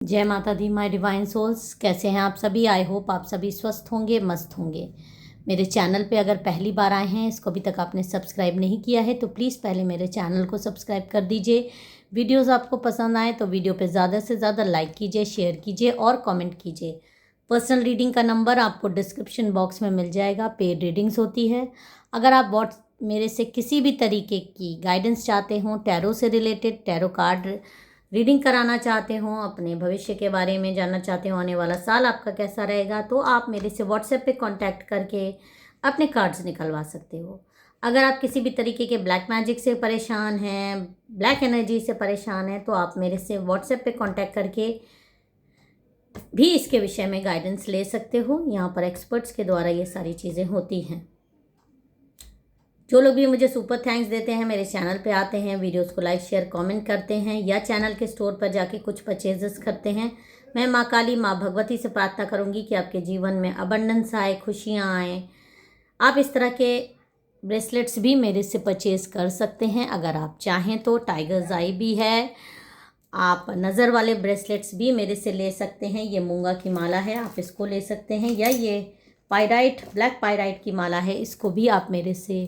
जय माता दी my divine souls. कैसे हैं आप सभी? आई होप आप सभी स्वस्थ होंगे, मस्त होंगे। मेरे चैनल पे अगर पहली बार आए हैं, इसको अभी तक आपने सब्सक्राइब नहीं किया है तो प्लीज़ पहले मेरे चैनल को सब्सक्राइब कर दीजिए। वीडियोस आपको पसंद आए तो वीडियो पे ज़्यादा से ज़्यादा लाइक कीजिए, शेयर कीजिए और कमेंट कीजिए। पर्सनल रीडिंग का नंबर आपको डिस्क्रिप्शन बॉक्स में मिल जाएगा। पेड रीडिंग्स होती है। अगर आप मेरे से किसी भी तरीके की गाइडेंस चाहते हो, टैरो से रिलेटेड, टैरो कार्ड रीडिंग कराना चाहते हो, अपने भविष्य के बारे में जानना चाहते हो, आने वाला साल आपका कैसा रहेगा, तो आप मेरे से व्हाट्सएप पे कांटेक्ट करके अपने कार्ड्स निकलवा सकते हो। अगर आप किसी भी तरीके के ब्लैक मैजिक से परेशान हैं, ब्लैक एनर्जी से परेशान हैं, तो आप मेरे से व्हाट्सएप पे कांटेक्ट करके भी इसके विषय में गाइडेंस ले सकते हो। यहाँ पर एक्सपर्ट्स के द्वारा ये सारी चीज़ें होती हैं। जो लोग भी मुझे सुपर थैंक्स देते हैं, मेरे चैनल पे आते हैं, वीडियोस को लाइक शेयर कमेंट करते हैं या चैनल के स्टोर पर जाके कुछ परचेजेस करते हैं, मैं माँ काली, माँ भगवती से प्रार्थना करूँगी कि आपके जीवन में अबंडेंस आए, खुशियाँ आए। आप इस तरह के ब्रेसलेट्स भी मेरे से परचेज कर सकते हैं अगर आप चाहें तो। टाइगर्स आई भी है। आप नज़र वाले ब्रेसलेट्स भी मेरे से ले सकते हैं। ये मूंगा की माला है, आप इसको ले सकते हैं, या ये पायराइट, ब्लैक पायराइट की माला है, इसको भी आप मेरे से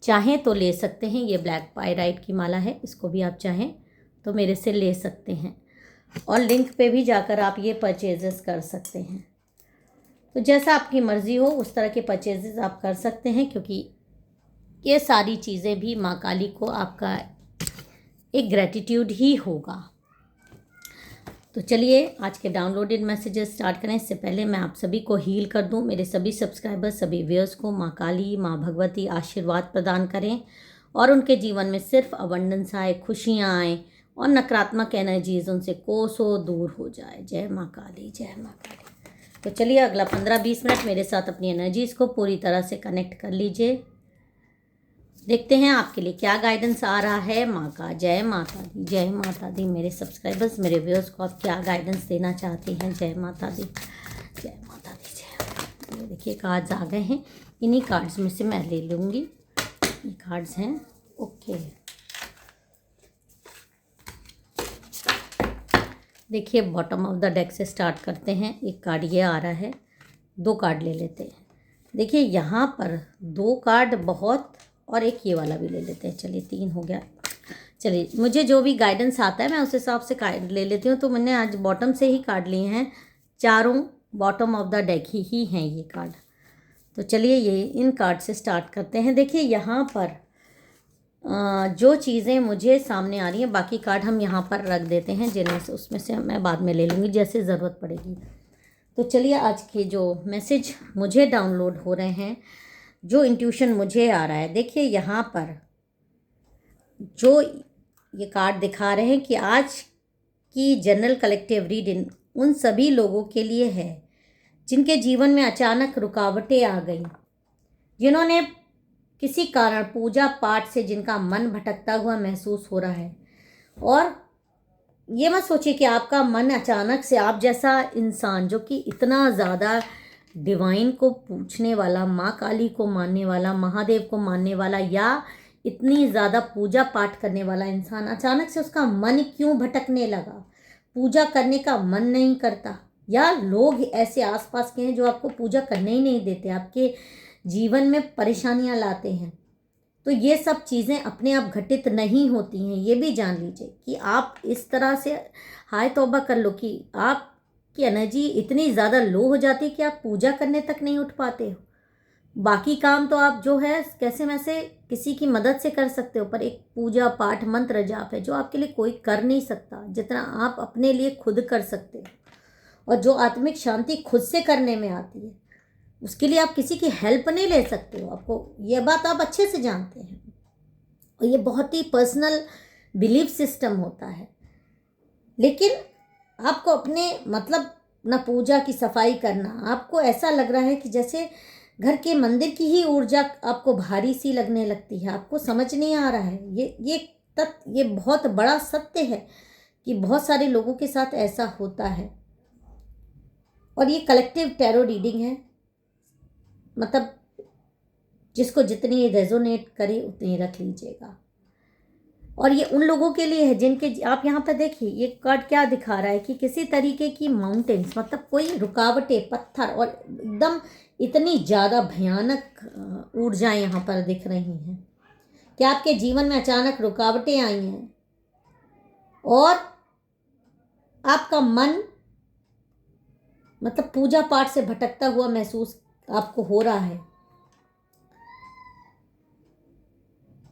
चाहें तो ले सकते हैं। ये ब्लैक पायराइट की माला है, इसको भी आप चाहें तो मेरे से ले सकते हैं और लिंक पे भी जाकर आप ये परचेजेस कर सकते हैं। तो जैसा आपकी मर्ज़ी हो उस तरह के परचेजेस आप कर सकते हैं, क्योंकि ये सारी चीज़ें भी माँ काली को आपका एक ग्रैटिट्यूड ही होगा। तो चलिए आज के डाउनलोडेड मैसेजेस स्टार्ट करें। इससे पहले मैं आप सभी को हील कर दूं। मेरे सभी सब्सक्राइबर्स, सभी व्यूअर्स को माँ काली, माँ भगवती आशीर्वाद प्रदान करें और उनके जीवन में सिर्फ अबंडेंस आए, खुशियाँ आए और नकारात्मक एनर्जीज उनसे कोसों दूर हो जाए। जय माँ काली, जय माँ काली। तो चलिए अगला 15-20 मिनट मेरे साथ अपनी एनर्जीज़ को पूरी तरह से कनेक्ट कर लीजिए। देखते हैं आपके लिए क्या गाइडेंस आ रहा है। माँ का जय माता दी, जय माता दी। मेरे सब्सक्राइबर्स, मेरे व्यूअर्स को आप क्या गाइडेंस देना चाहती हैं? जय माता दी, जय माता दी, जय माता दी। देखिए कार्ड्स आ गए हैं, इन्हीं कार्ड्स में से मैं ले लूँगी। ये कार्ड्स हैं, ओके। देखिए बॉटम ऑफ द डेक से स्टार्ट करते हैं। एक कार्ड ये आ रहा है, 2 कार्ड ले लेते हैं। देखिए यहाँ पर 2 कार्ड बहुत, और एक ये वाला भी ले लेते हैं। चलिए 3 हो गया। चलिए मुझे जो भी गाइडेंस आता है मैं उस हिसाब से कार्ड ले लेती हूँ। तो मैंने आज बॉटम से ही कार्ड लिए हैं, चारों बॉटम ऑफ द डेक ही हैं ये कार्ड। तो चलिए ये इन कार्ड से स्टार्ट करते हैं। देखिए यहाँ पर जो चीज़ें मुझे सामने आ रही हैं, बाकी कार्ड हम यहाँ पर रख देते हैं, जिनमें से उसमें से मैं बाद में ले लूँगी जैसे ज़रूरत पड़ेगी। तो चलिए आज के जो मैसेज मुझे डाउनलोड हो रहे हैं, जो इंट्यूशन मुझे आ रहा है, देखिए यहाँ पर जो ये कार्ड दिखा रहे हैं कि आज की जनरल कलेक्टिव रीडिंग उन सभी लोगों के लिए है जिनके जीवन में अचानक रुकावटें आ गई, जिन्होंने किसी कारण पूजा पाठ से जिनका मन भटकता हुआ महसूस हो रहा है। और ये मत सोचिए कि आपका मन अचानक से, आप जैसा इंसान जो कि इतना ज़्यादा डिवाइन को पूछने वाला, माँ काली को मानने वाला, महादेव को मानने वाला, या इतनी ज़्यादा पूजा पाठ करने वाला इंसान, अचानक से उसका मन क्यों भटकने लगा, पूजा करने का मन नहीं करता, या लोग ऐसे आसपास के हैं जो आपको पूजा करने ही नहीं देते, आपके जीवन में परेशानियां लाते हैं। तो ये सब चीज़ें अपने आप घटित नहीं होती हैं। ये भी जान लीजिए कि आप इस तरह से हाय तौबा कर लो कि आपकी एनर्जी इतनी ज़्यादा लो हो जाती है कि आप पूजा करने तक नहीं उठ पाते हो। बाकी काम तो आप जो है कैसे वैसे किसी की मदद से कर सकते हो, पर एक पूजा पाठ मंत्र जाप है जो आपके लिए कोई कर नहीं सकता, जितना आप अपने लिए खुद कर सकते हो। और जो आत्मिक शांति खुद से करने में आती है, उसके लिए आप किसी की हेल्प नहीं ले सकते हो। आपको ये बात आप अच्छे से जानते हैं। और ये बहुत ही पर्सनल बिलीफ सिस्टम होता है। लेकिन आपको अपने मतलब ना पूजा की सफाई करना, आपको ऐसा लग रहा है कि जैसे घर के मंदिर की ही ऊर्जा आपको भारी सी लगने लगती है। आपको समझ नहीं आ रहा है। ये बहुत बड़ा सत्य है कि बहुत सारे लोगों के साथ ऐसा होता है। और ये कलेक्टिव टैरो रीडिंग है, मतलब जिसको जितनी रेजोनेट करे उतनी रख लीजिएगा। और ये उन लोगों के लिए है जिनके, आप यहाँ पर देखिए ये कार्ड क्या दिखा रहा है कि किसी तरीके की माउंटेन्स, मतलब कोई रुकावटें, पत्थर और एकदम इतनी ज़्यादा भयानक ऊर्जाएं यहाँ पर दिख रही हैं कि आपके जीवन में अचानक रुकावटें आई हैं और आपका मन मतलब पूजा पाठ से भटकता हुआ महसूस आपको हो रहा है।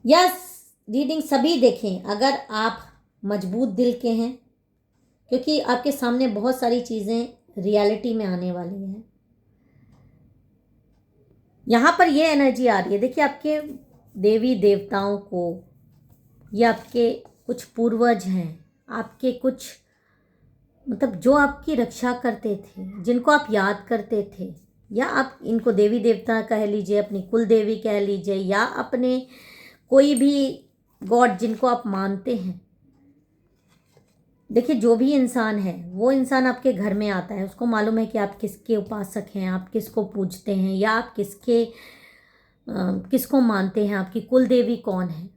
यस, रीडिंग सभी देखें अगर आप मजबूत दिल के हैं, क्योंकि आपके सामने बहुत सारी चीज़ें रियलिटी में आने वाली हैं। यहाँ पर ये एनर्जी आ रही है, देखिए आपके देवी देवताओं को, या आपके कुछ पूर्वज हैं, आपके कुछ मतलब जो आपकी रक्षा करते थे, जिनको आप याद करते थे, या आप इनको देवी देवता कह लीजिए, अपनी कुल देवी कह लीजिए, या अपने कोई भी गॉड जिनको आप मानते हैं। देखिए जो भी इंसान है वो इंसान आपके घर में आता है, उसको मालूम है कि आप किसके उपासक हैं, आप किसको पूजते हैं, या आप किसको मानते हैं, आपकी कुल देवी कौन है।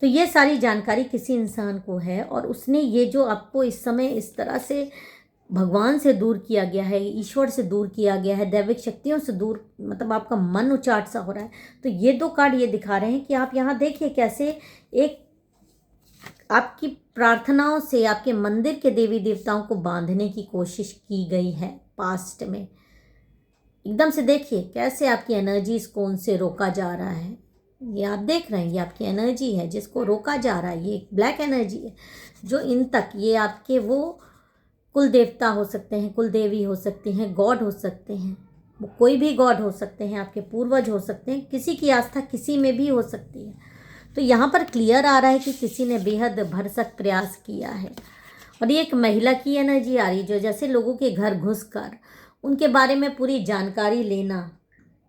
तो ये सारी जानकारी किसी इंसान को है और उसने ये जो आपको इस समय इस तरह से भगवान से दूर किया गया है, ईश्वर से दूर किया गया है, दैविक शक्तियों से दूर, मतलब आपका मन उचाट सा हो रहा है। तो ये दो कार्ड ये दिखा रहे हैं कि आप यहाँ देखिए कैसे एक आपकी प्रार्थनाओं से आपके मंदिर के देवी देवताओं को बांधने की कोशिश की गई है पास्ट में। एकदम से देखिए कैसे आपकी एनर्जीज को उनसे रोका जा रहा है। ये आप देख रहे हैं, ये आपकी एनर्जी है जिसको रोका जा रहा है। ये एक ब्लैक एनर्जी है जो इन तक, ये आपके वो कुल देवता हो सकते हैं, कुल देवी हो सकती हैं, गॉड हो सकते हैं, वो कोई भी गॉड हो सकते हैं, आपके पूर्वज हो सकते हैं, किसी की आस्था किसी में भी हो सकती है। तो यहाँ पर क्लियर आ रहा है कि किसी ने बेहद भरसक प्रयास किया है। और ये एक महिला की एनर्जी आ रही जो जैसे लोगों के घर घुसकर उनके बारे में पूरी जानकारी लेना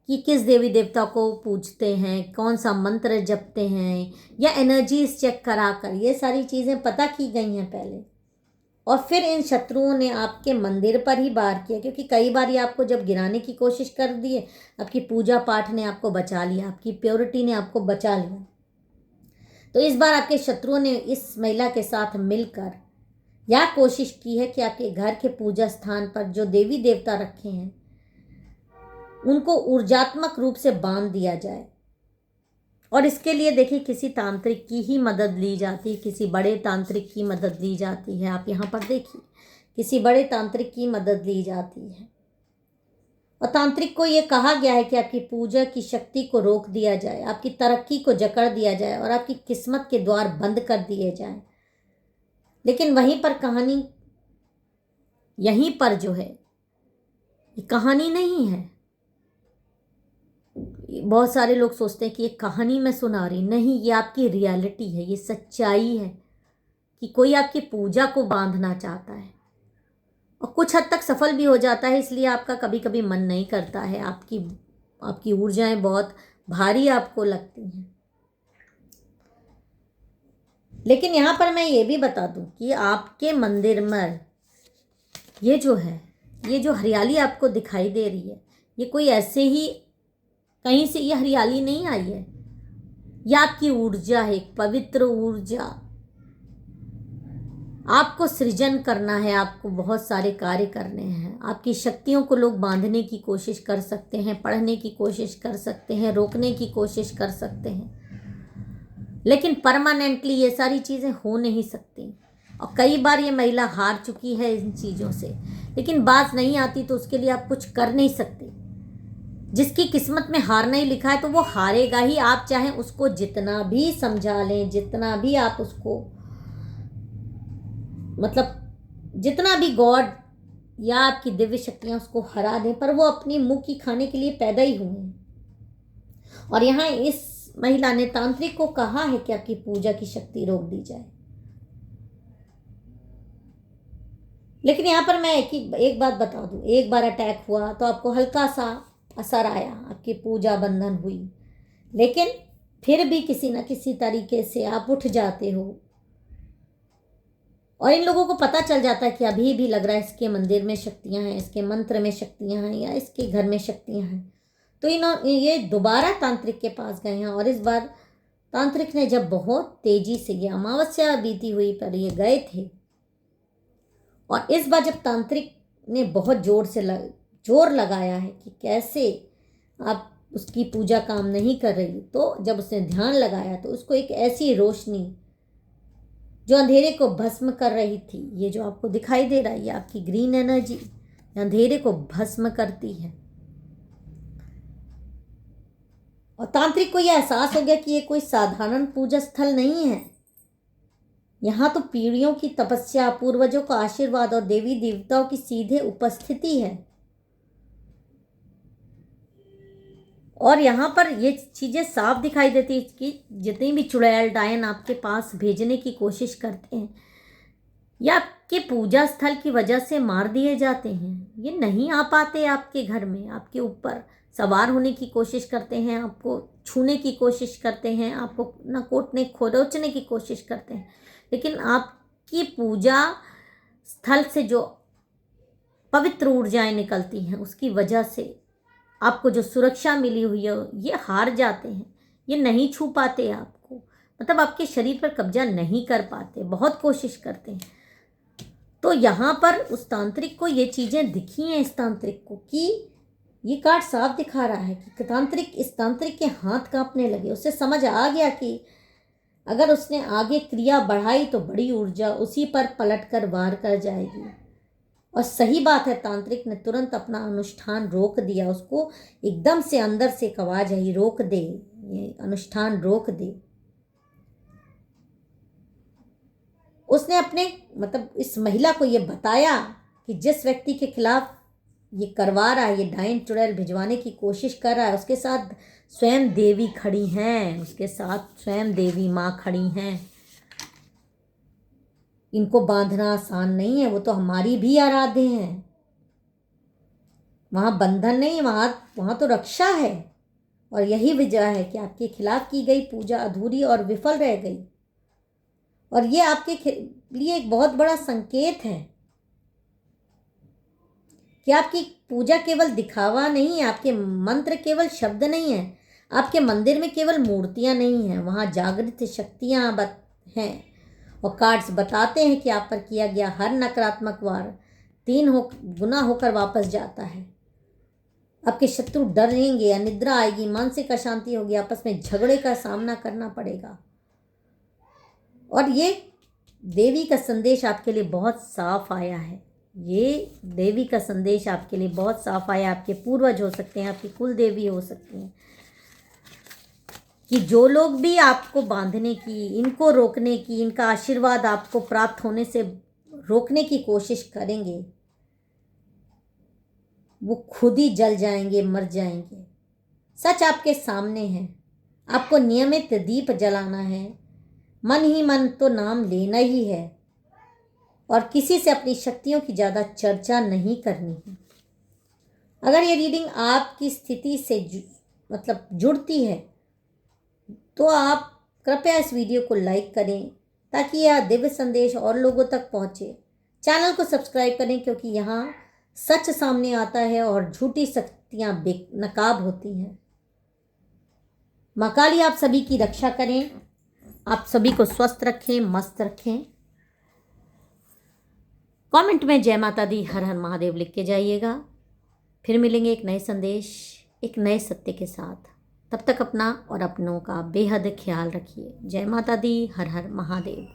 कि किस देवी देवता को पूजते हैं, कौन सा मंत्र जपते हैं, या एनर्जीज चेक करा कर ये सारी चीज़ें पता की गई हैं पहले। और फिर इन शत्रुओं ने आपके मंदिर पर ही वार किया, क्योंकि कई बार ये आपको जब गिराने की कोशिश कर दिए, आपकी पूजा पाठ ने आपको बचा लिया, आपकी प्योरिटी ने आपको बचा लिया। तो इस बार आपके शत्रुओं ने इस महिला के साथ मिलकर यह कोशिश की है कि आपके घर के पूजा स्थान पर जो देवी देवता रखे हैं उनको ऊर्जात्मक रूप से बांध दिया जाए। और इसके लिए देखिए किसी तांत्रिक की ही मदद ली जाती है, किसी बड़े तांत्रिक की मदद ली जाती है। आप यहाँ पर देखिए किसी बड़े तांत्रिक की मदद ली जाती है और तांत्रिक को ये कहा गया है कि आपकी पूजा की शक्ति को रोक दिया जाए, आपकी तरक्की को जकड़ दिया जाए और आपकी किस्मत के द्वार बंद कर दिए जाएं। लेकिन वहीं पर कहानी, यहीं पर जो है ये कहानी नहीं है। बहुत सारे लोग सोचते हैं कि ये कहानी मैं सुना रही, नहीं, ये आपकी रियलिटी है, ये सच्चाई है कि कोई आपकी पूजा को बांधना चाहता है और कुछ हद तक सफल भी हो जाता है। इसलिए आपका कभी कभी मन नहीं करता है, आपकी ऊर्जाएं बहुत भारी आपको लगती हैं। लेकिन यहाँ पर मैं ये भी बता दूं कि आपके मंदिर में ये जो है, ये जो हरियाली आपको दिखाई दे रही है, ये कोई ऐसे ही कहीं से ये हरियाली नहीं आई है। यह आपकी ऊर्जा है, एक पवित्र ऊर्जा। आपको सृजन करना है, आपको बहुत सारे कार्य करने हैं। आपकी शक्तियों को लोग बांधने की कोशिश कर सकते हैं, पढ़ने की कोशिश कर सकते हैं, रोकने की कोशिश कर सकते हैं, लेकिन परमानेंटली ये सारी चीज़ें हो नहीं सकती। और कई बार ये महिला हार चुकी है इन चीज़ों से, लेकिन बात नहीं आती तो उसके लिए आप कुछ कर नहीं सकते। जिसकी किस्मत में हारना ही लिखा है तो वो हारेगा ही। आप चाहे उसको जितना भी समझा लें, जितना भी आप उसको मतलब जितना भी गॉड या आपकी दिव्य शक्तियां उसको हरा दें, पर वो अपनी मुंह की खाने के लिए पैदा ही हुए हैं। और यहाँ इस महिला ने तांत्रिक को कहा है कि आपकी पूजा की शक्ति रोक दी जाए। लेकिन यहाँ पर मैं एक बात बता दूं, एक बार अटैक हुआ तो आपको हल्का सा असर आया, आपकी पूजा बंधन हुई, लेकिन फिर भी किसी न किसी तरीके से आप उठ जाते हो। और इन लोगों को पता चल जाता है कि अभी भी लग रहा है इसके मंदिर में शक्तियां हैं, इसके मंत्र में शक्तियां हैं, या इसके घर में शक्तियां हैं। तो ये दोबारा तांत्रिक के पास गए हैं और इस बार तांत्रिक ने जब बहुत तेजी से ये अमावस्या बीती हुई पर ये गए थे, और इस बार जब तांत्रिक ने बहुत जोर लगाया है कि कैसे आप उसकी पूजा काम नहीं कर रही, तो जब उसने ध्यान लगाया तो उसको एक ऐसी रोशनी जो अंधेरे को भस्म कर रही थी, ये जो आपको दिखाई दे रहा है, ये आपकी ग्रीन एनर्जी अंधेरे को भस्म करती है। और तांत्रिक को यह एहसास हो गया कि ये कोई साधारण पूजा स्थल नहीं है, यहाँ तो पीढ़ियों की तपस्या, पूर्वजों का आशीर्वाद और देवी देवताओं की सीधे उपस्थिति है। और यहाँ पर ये चीज़ें साफ दिखाई देती है कि जितनी भी चुड़ैल डायन आपके पास भेजने की कोशिश करते हैं या आपके पूजा स्थल की वजह से मार दिए जाते हैं, ये नहीं आ पाते आपके घर में, आपके ऊपर सवार होने की कोशिश करते हैं, आपको छूने की कोशिश करते हैं, आपको न कोटने खरोचने की कोशिश करते हैं, लेकिन आपकी पूजा स्थल से जो पवित्र ऊर्जाएं निकलती हैं उसकी वजह से आपको जो सुरक्षा मिली हुई है ये हार जाते हैं, ये नहीं छू पाते आपको, मतलब आपके शरीर पर कब्जा नहीं कर पाते, बहुत कोशिश करते हैं। तो यहाँ पर उस तांत्रिक को ये चीज़ें दिखी हैं, इस तांत्रिक को, कि ये कार्ड साफ दिखा रहा है कि इस तांत्रिक के हाथ कांपने लगे। उसे समझ आ गया कि अगर उसने आगे क्रिया बढ़ाई तो बड़ी ऊर्जा उसी पर पलटकर वार कर जाएगी। और सही बात है, तांत्रिक ने तुरंत अपना अनुष्ठान रोक दिया। उसको एकदम से अंदर से एक आवाज आई, रोक दे, ये अनुष्ठान रोक दे। उसने अपने इस महिला को ये बताया कि जिस व्यक्ति के खिलाफ ये करवा रहा है, ये डायन चुड़ैल भिजवाने की कोशिश कर रहा है, उसके साथ स्वयं देवी खड़ी हैं, उसके साथ स्वयं देवी माँ खड़ी हैं। इनको बांधना आसान नहीं है, वो तो हमारी भी आराध्य हैं। वहाँ बंधन नहीं, वहाँ तो रक्षा है। और यही वजह है कि आपके खिलाफ की गई पूजा अधूरी और विफल रह गई। और ये आपके लिए एक बहुत बड़ा संकेत है कि आपकी पूजा केवल दिखावा नहीं है, आपके मंत्र केवल शब्द नहीं है, आपके मंदिर में केवल मूर्तियाँ नहीं हैं, वहाँ जागृत शक्तियाँ हैं। और कार्ड्स बताते हैं कि आप पर किया गया हर नकारात्मक वार 3 गुना होकर वापस जाता है। आपके शत्रु डरेंगे, अनिद्रा आएगी, मानसिक अशांति होगी, आपस में झगड़े का सामना करना पड़ेगा। और ये देवी का संदेश आपके लिए बहुत साफ आया है। ये देवी का संदेश आपके लिए बहुत साफ आया। आपके पूर्वज हो सकते हैं, आपकी कुल देवी हो सकती हैं, कि जो लोग भी आपको बांधने की, इनको रोकने की, इनका आशीर्वाद आपको प्राप्त होने से रोकने की कोशिश करेंगे, वो खुद ही जल जाएंगे, मर जाएंगे। सच आपके सामने है। आपको नियमित दीप जलाना है, मन ही मन तो नाम लेना ही है, और किसी से अपनी शक्तियों की ज़्यादा चर्चा नहीं करनी है। अगर ये रीडिंग आपकी स्थिति से जुड़ती है तो आप कृपया इस वीडियो को लाइक करें ताकि यह दिव्य संदेश और लोगों तक पहुंचे। चैनल को सब्सक्राइब करें क्योंकि यहाँ सच सामने आता है और झूठी शक्तियाँ बेनकाब होती हैं। माँ काली आप सभी की रक्षा करें, आप सभी को स्वस्थ रखें, मस्त रखें। कमेंट में जय माता दी, हर हर महादेव लिख के जाइएगा। फिर मिलेंगे एक नए संदेश, एक नए सत्य के साथ। तब तक अपना और अपनों का बेहद ख्याल रखिए। जय माता दी, हर हर महादेव।